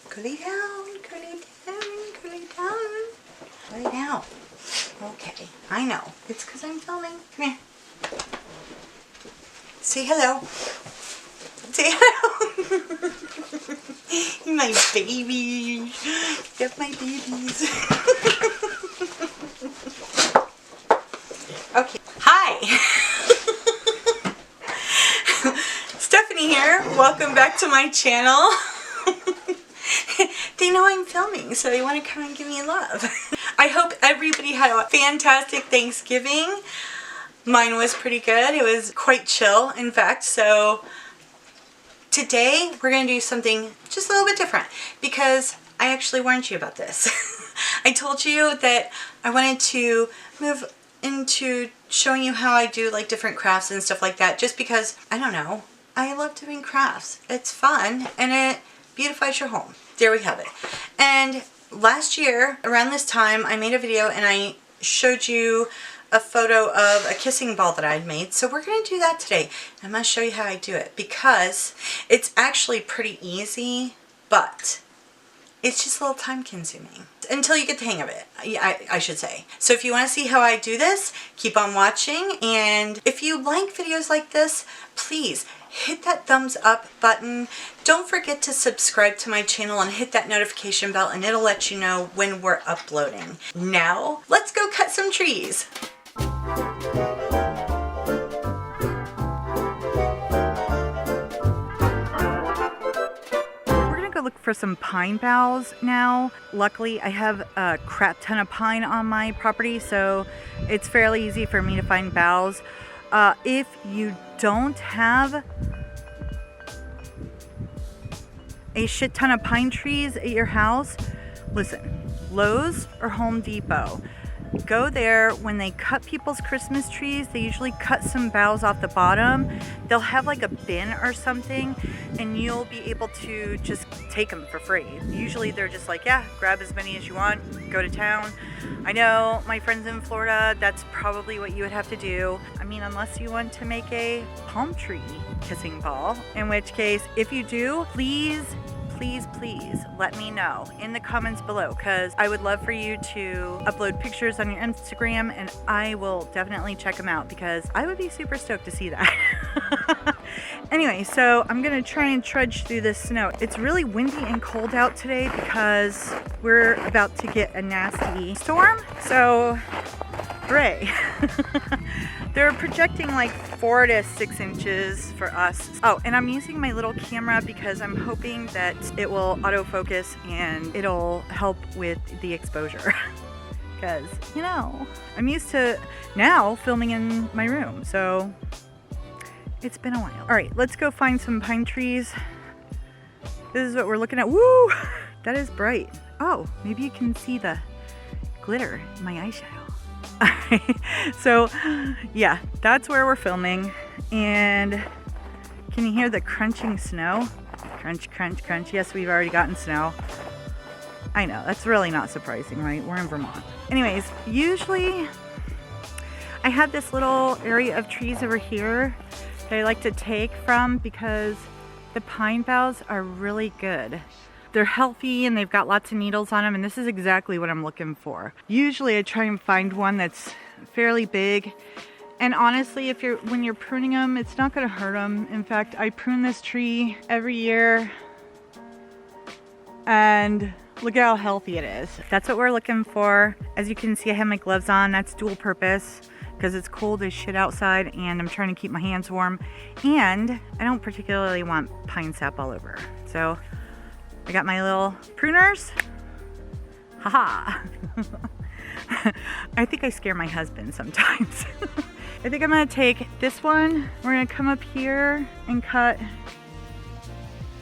Cool it down, cool it down, cool it down. Cool it down. Okay, I know. It's because I'm filming. Come here. Say hello. Say hello. My baby. Get my babies. Okay. Hi. Stephanie here. Welcome back to my channel. They know I'm filming, so they want to come and give me love. I hope everybody had a fantastic Thanksgiving. Mine was pretty good. It was quite chill, in fact. So today we're going to do something just a little bit different because I actually warned you about this. I told you that I wanted to move into showing you how I do like different crafts and stuff like that, just because, I don't know, I love doing crafts. It's fun and it beautifies your home. There we have it. And last year around this time I made a video and I showed you a photo of a kissing ball that I'd made. So we're going to do that today. I'm going to show you how I do it because it's actually pretty easy, but it's just a little time consuming until you get the hang of it, I should say. So if you want to see how I do this, keep on watching. And if you like videos like this, please hit that thumbs up button. Don't forget to subscribe to my channel and hit that notification bell and it'll let you know when we're uploading. Now, let's go cut some trees. Look for some pine boughs now. Luckily I have a crap ton of pine on my property, so it's fairly easy for me to find boughs. If you don't have a shit ton of pine trees at your house, listen, Lowe's or Home Depot, go there. When they cut people's Christmas trees, they usually cut some boughs off the bottom. They'll have like a bin or something and you'll be able to just take them for free. Usually they're just like, yeah, grab as many as you want, go to town. I know my friends in Florida, that's probably what you would have to do. I mean, unless you want to make a palm tree kissing ball, in which case, if you do, please let me know in the comments below, because I would love for you to upload pictures on your Instagram and I will definitely check them out because I would be super stoked to see that. Anyway, so I'm gonna try and trudge through this snow. It's really windy and cold out today because we're about to get a nasty storm, so hooray. They're projecting like 4 to 6 inches for us. Oh, and I'm using my little camera because I'm hoping that it will autofocus and it'll help with the exposure. Because, you know, I'm used to now filming in my room, so it's been a while. All right, let's go find some pine trees. This is what we're looking at. Woo! That is bright. Oh, maybe you can see the glitter in my eyeshadow. So yeah, that's where we're filming. And can you hear the crunching snow? Crunch, crunch, crunch. Yes, we've already gotten snow. I know, that's really not surprising, right? We're in Vermont. Anyways, usually I have this little area of trees over here that I like to take from because the pine boughs are really good. They're healthy and they've got lots of needles on them, and this is exactly what I'm looking for. Usually I try and find one that's fairly big, and honestly, when you're pruning them, it's not going to hurt them. In fact, I prune this tree every year and look at how healthy it is. That's what we're looking for. As you can see, I have my gloves on. That's dual purpose because it's cold as shit outside and I'm trying to keep my hands warm, and I don't particularly want pine sap all over. So I got my little pruners. Haha. I think I scare my husband sometimes. I think I'm gonna take this one. We're gonna come up here and cut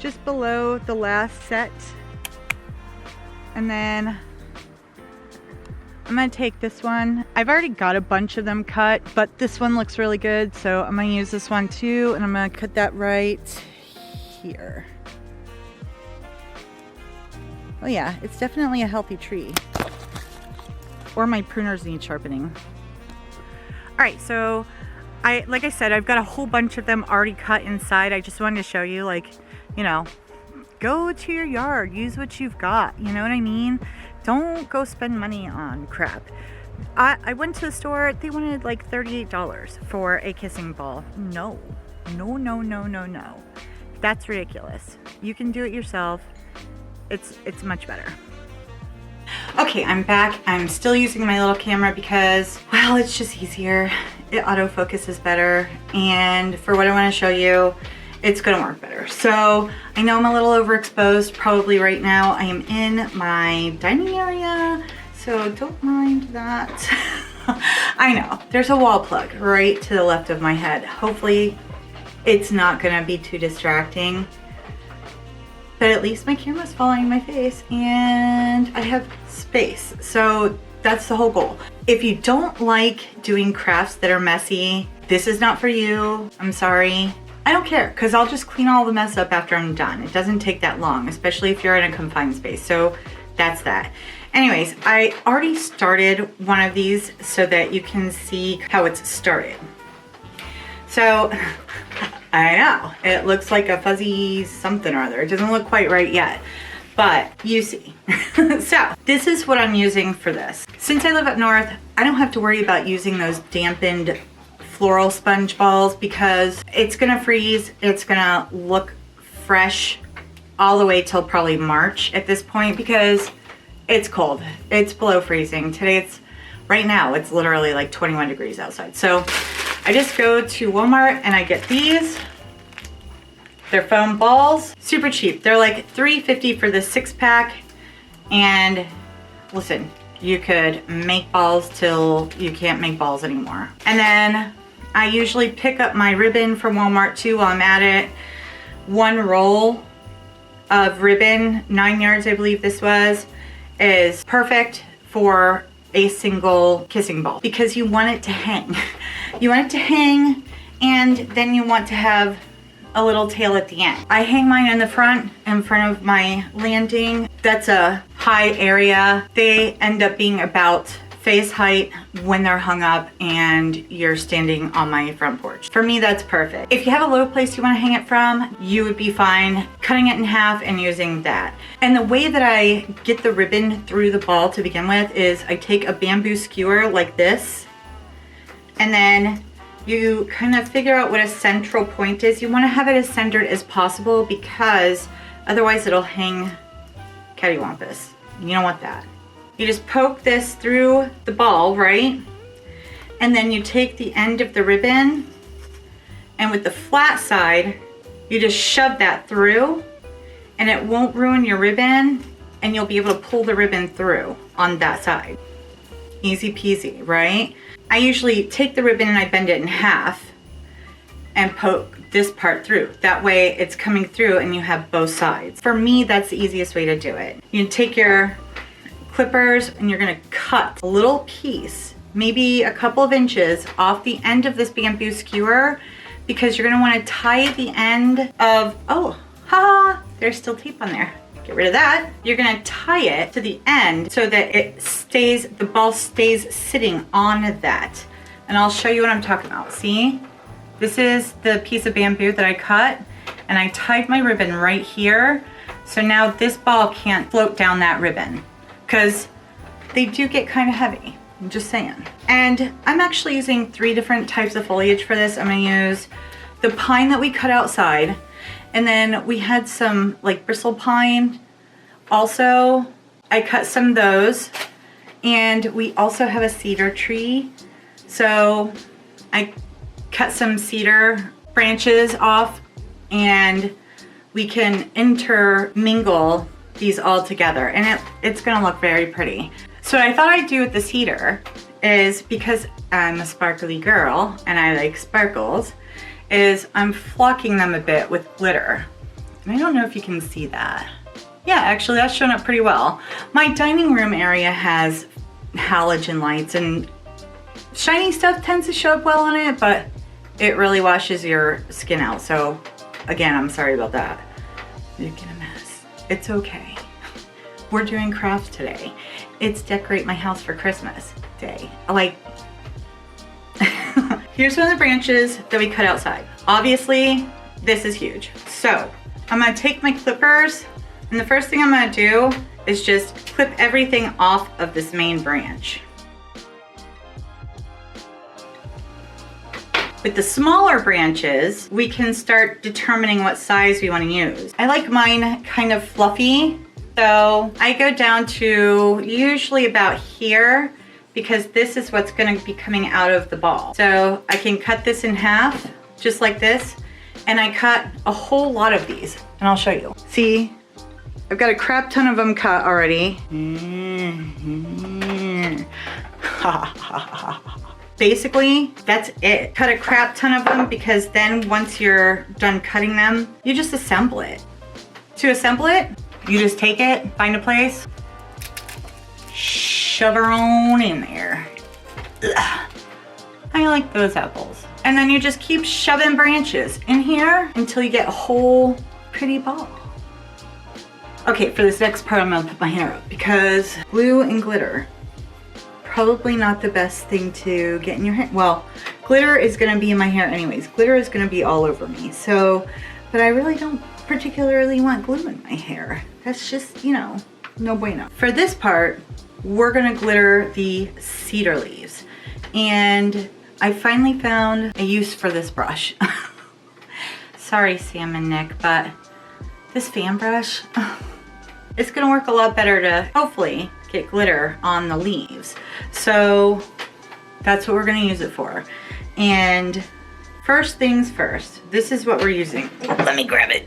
just below the last set. And then I'm gonna take this one. I've already got a bunch of them cut, but this one looks really good. So I'm gonna use this one too, and I'm gonna cut that right here. Oh yeah, it's definitely a healthy tree. Or my pruners need sharpening. All right, so like I said, I've got a whole bunch of them already cut inside. I just wanted to show you, like, you know, Go to your yard, use what you've got, you know what I mean? Don't go spend money on crap. I went to the store, they wanted like $38 for a kissing ball. No. That's ridiculous. You can do it yourself. It's much better. Okay, I'm back. I'm still using my little camera because, well, it's just easier. It autofocuses better, and for what I want to show you, it's gonna work better. So I know I'm a little overexposed probably right now. I am in my dining area, so don't mind that. I know, there's a wall plug right to the left of my head. Hopefully it's not gonna be too distracting, but at least my camera's following my face and I have space. So that's the whole goal. If you don't like doing crafts that are messy, this is not for you. I'm sorry. I don't care, because I'll just clean all the mess up after I'm done. It doesn't take that long, especially if you're in a confined space. So that's that. Anyways, I already started one of these so that you can see how it's started. So I know it looks like a fuzzy something or other. It doesn't look quite right yet, but you see. So this is what I'm using for this. Since I live up north, I don't have to worry about using those dampened floral sponge balls because it's gonna freeze. It's gonna look fresh all the way till probably March at this point because it's cold. It's below freezing. Today right now it's literally like 21 degrees outside. So I just go to Walmart and I get these. They're foam balls, super cheap. They're like $3.50 for the 6-pack. And listen, you could make balls till you can't make balls anymore. And then I usually pick up my ribbon from Walmart too while I'm at it. One roll of ribbon, 9 yards I believe this was, is perfect for a single kissing ball because you want it to hang. You want it to hang, and then you want to have a little tail at the end. I hang mine in the front, in front of my landing. That's a high area. They end up being about face height when they're hung up and you're standing on my front porch. For me, that's perfect. If you have a low place you want to hang it from, you would be fine cutting it in half and using that. And the way that I get the ribbon through the ball to begin with is I take a bamboo skewer like this, and then you kind of figure out what a central point is. You want to have it as centered as possible because otherwise it'll hang cattywampus. You don't want that. You just poke this through the ball, right? And then you take the end of the ribbon, and with the flat side, you just shove that through, and it won't ruin your ribbon, and you'll be able to pull the ribbon through on that side. Easy peasy, right? I usually take the ribbon and I bend it in half and poke this part through. That way it's coming through and you have both sides. For me, that's the easiest way to do it. You take your clippers and you're gonna cut a little piece, maybe a couple of inches off the end of this bamboo skewer, because you're gonna wanna tie the end of, there's still tape on there. Get rid of that. You're gonna tie it to the end so that it stays, the ball stays sitting on that. And I'll show you what I'm talking about. See, this is the piece of bamboo that I cut, and I tied my ribbon right here. So now this ball can't float down that ribbon, because they do get kind of heavy, I'm just saying. And I'm actually using 3 different types of foliage for this. I'm gonna use the pine that we cut outside, and then we had some like bristle pine. Also, I cut some of those, and we also have a cedar tree. So I cut some cedar branches off, and we can intermingle these all together, and it's gonna look very pretty. So what I thought I'd do with the cedar is, because I'm a sparkly girl and I like sparkles, is I'm flocking them a bit with glitter. And I don't know if you can see that. Yeah, actually that's showing up pretty well. My dining room area has halogen lights, and shiny stuff tends to show up well on it, but it really washes your skin out. So again, I'm sorry about that. You're gonna mess. It's okay. We're doing crafts today. It's decorate my house for Christmas day. Like, here's one of the branches that we cut outside. Obviously, this is huge. So I'm gonna take my clippers, and the first thing I'm gonna do is just clip everything off of this main branch. With the smaller branches, we can start determining what size we want to use. I like mine kind of fluffy, so I go down to usually about here because this is what's going to be coming out of the ball. So I can cut this in half, just like this, and I cut a whole lot of these, and I'll show you. See, I've got a crap ton of them cut already. Basically, that's it. Cut a crap ton of them because then once you're done cutting them, you just assemble it. To assemble it, you just take it, find a place, shove her on in there. Ugh. I like those apples. And then you just keep shoving branches in here until you get a whole pretty ball. Okay, for this next part, I'm gonna put my hair up because glue and glitter, probably not the best thing to get in your hair. Well, glitter is gonna be in my hair anyways. Glitter is gonna be all over me. So, but I really don't particularly want glue in my hair. That's just, you know, no bueno. For this part, we're gonna glitter the cedar leaves. And I finally found a use for this brush. Sorry, Sam and Nick, but this fan brush, it's gonna work a lot better to hopefully get glitter on the leaves. So that's what we're gonna use it for. And first things first, this is what we're using. Let me grab it.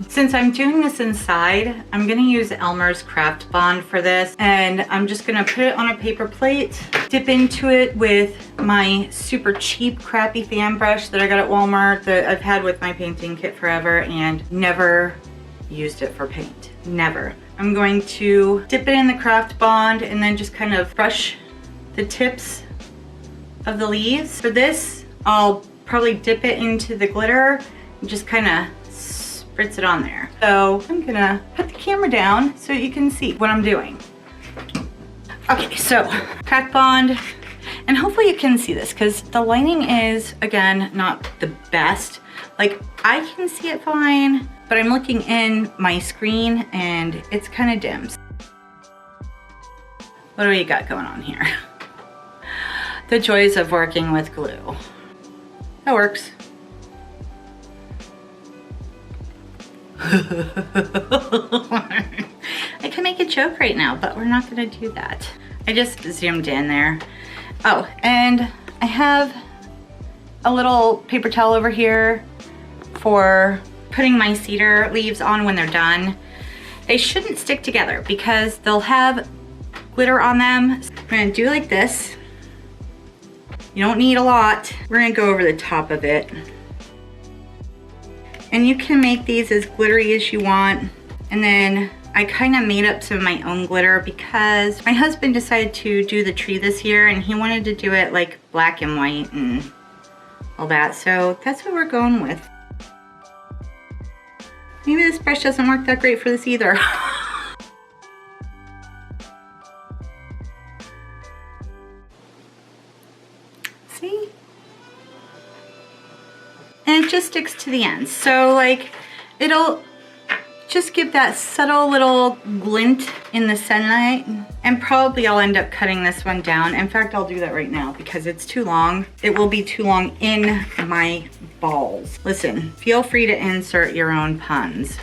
Since I'm doing this inside, I'm gonna use Elmer's Craft Bond for this, and I'm just gonna put it on a paper plate, dip into it with my super cheap, crappy fan brush that I got at Walmart that I've had with my painting kit forever and never used it for paint, never. I'm going to dip it in the Craft Bond and then just kind of brush the tips of the leaves. For this, I'll probably dip it into the glitter and just kind of spritz it on there. So I'm gonna put the camera down so you can see what I'm doing. Okay, so Craft Bond, and hopefully you can see this because the lighting is, again, not the best. Like, I can see it fine, but I'm looking in my screen and it's kind of dim. What do we got going on here? The joys of working with glue. That works. I can make a joke right now, but we're not gonna do that. I just zoomed in there. Oh, and I have a little paper towel over here for putting my cedar leaves on when they're done. They shouldn't stick together because they'll have glitter on them. I'm gonna do like this. You don't need a lot. We're gonna go over the top of it. And you can make these as glittery as you want. And then I kind of made up some of my own glitter because my husband decided to do the tree this year and he wanted to do it like black and white and all that. So that's what we're going with. Maybe this brush doesn't work that great for this either. See? And it just sticks to the ends. So like, it'll just give that subtle little glint in the sunlight. And probably I'll end up cutting this one down. In fact, I'll do that right now because it's too long. It will be too long in my balls. Listen, feel free to insert your own puns.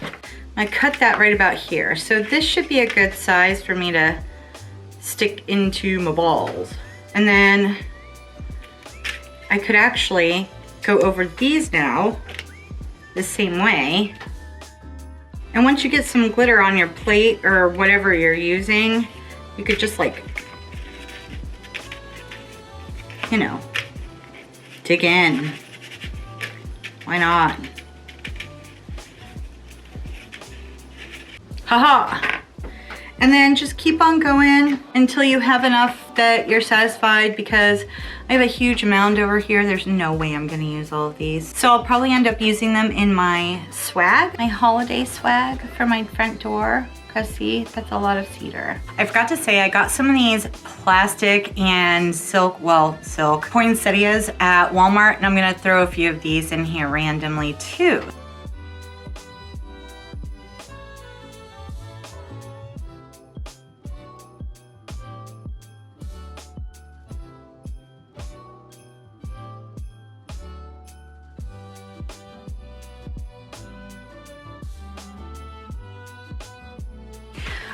I cut that right about here. So this should be a good size for me to stick into my balls. And then I could actually go over these now the same way. And once you get some glitter on your plate or whatever you're using, you could just like, you know, dig in. Why not? Haha. And then just keep on going until you have enough that you're satisfied, because I have a huge mound over here. There's no way I'm gonna use all of these. So I'll probably end up using them in my swag, my holiday swag for my front door. Cause see, that's a lot of cedar. I forgot to say, I got some of these plastic and silk poinsettias at Walmart, and I'm gonna throw a few of these in here randomly too.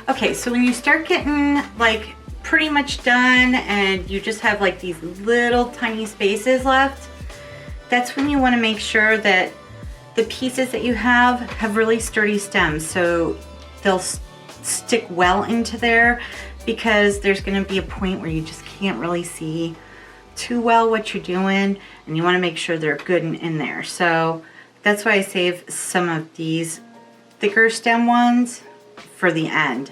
Okay, so when you start getting like pretty much done and you just have like these little tiny spaces left, that's when you want to make sure that the pieces that you have really sturdy stems, so they'll stick well into there, because there's going to be a point where you just can't really see too well what you're doing, and you want to make sure they're good and in there. So that's why I save some of these thicker stem ones for the end.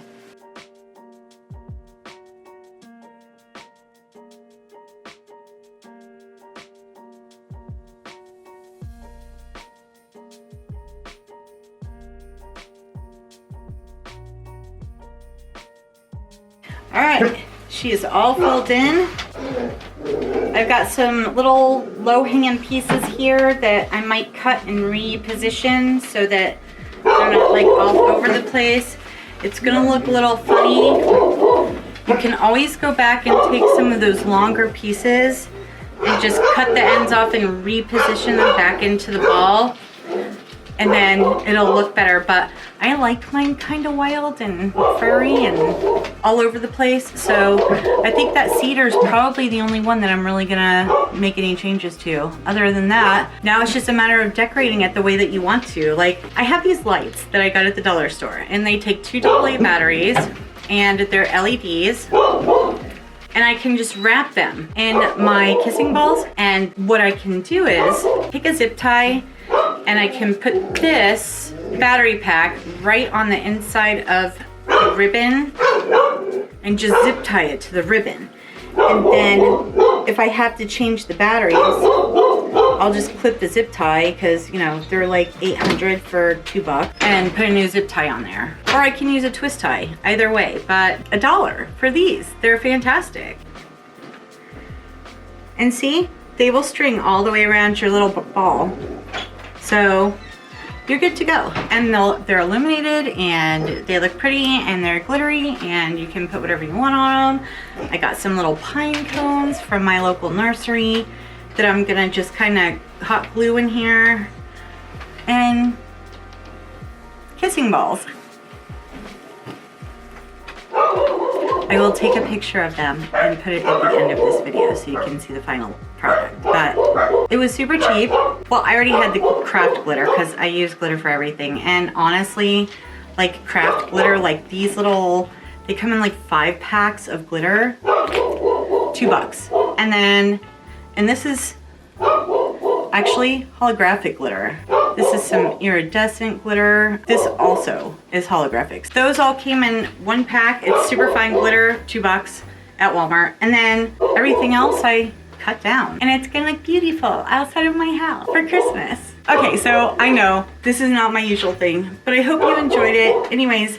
All right, she is all filled in. I've got some little low-hanging pieces here that I might cut and reposition so that they're not like all over the place. It's gonna look a little funny. You can always go back and take some of those longer pieces and just cut the ends off and reposition them back into the ball, and then it'll look better. But I like mine kind of wild and furry and all over the place. So I think that cedar is probably the only one that I'm really gonna make any changes to. Other than that, now it's just a matter of decorating it the way that you want to. Like, I have these lights that I got at the dollar store, and they take 2 AA batteries, and they're LEDs. And I can just wrap them in my kissing balls. And what I can do is take a zip tie, and I can put this battery pack right on the inside of the ribbon and just zip tie it to the ribbon. And then if I have to change the batteries, I'll just clip the zip tie, because, you know, they're like $800 for $2, and put a new zip tie on there. Or I can use a twist tie, either way, but $1 for these. They're fantastic. And see, they will string all the way around your little ball. So you're good to go. And they're illuminated, and they look pretty, and they're glittery, and you can put whatever you want on them. I got some little pine cones from my local nursery that I'm gonna just kind of hot glue in here, and kissing balls. I will take a picture of them and put it at the end of this video so you can see the final product. But it was super cheap. Well, I already had the craft glitter because I use glitter for everything. And honestly, like craft glitter, like these little, they come in like 5 packs of glitter, $2. And this is actually holographic glitter. This is some iridescent glitter. This also is holographic. Those all came in 1 pack. It's super fine glitter, $2 at Walmart. And then everything else I cut down. And it's gonna look beautiful outside of my house for Christmas. Okay, so I know this is not my usual thing, but I hope you enjoyed it. Anyways,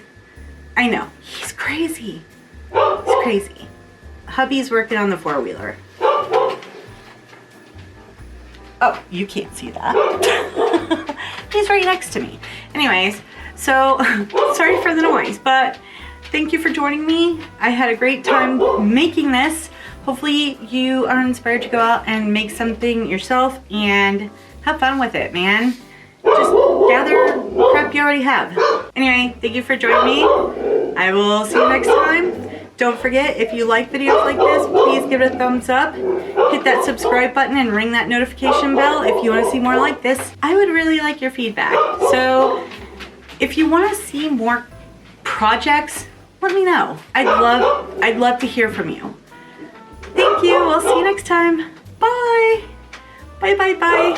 I know, he's crazy. He's crazy. Hubby's working on the 4-wheeler. Oh, you can't see that. He's right next to me. Anyways, so sorry for the noise, but thank you for joining me. I had a great time making this. Hopefully you are inspired to go out and make something yourself and have fun with it, man. Just gather crap you already have. Anyway, thank you for joining me. I will see you next time. Don't forget, if you like videos like this, please give it a thumbs up. Hit that subscribe button and ring that notification bell if you want to see more like this. I would really like your feedback. So if you want to see more projects, let me know. I'd love to hear from you. Thank you. We'll see you next time. Bye. Bye, bye, bye.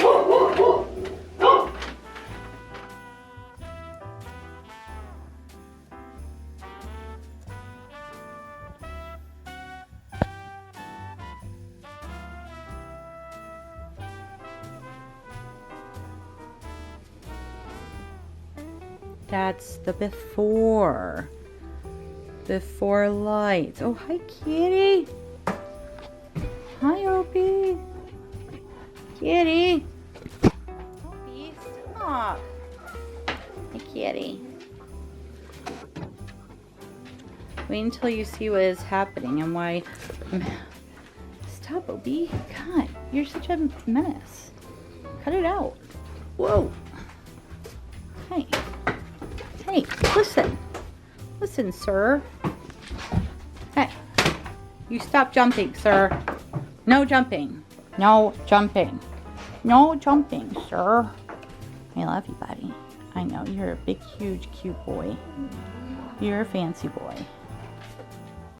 That's the before lights. Oh, hi, kitty. Hi, Opie. Kitty. Opie, stop. Hi, kitty. Wait until you see what is happening and why. Stop, Opie. God, you're such a menace. Cut it out. Whoa. Hey. Hey, listen. Listen, sir. Hey, you stop jumping, sir. No jumping. No jumping. No jumping, sir. I love you, buddy. I know you're a big, huge, cute boy. You're a fancy boy.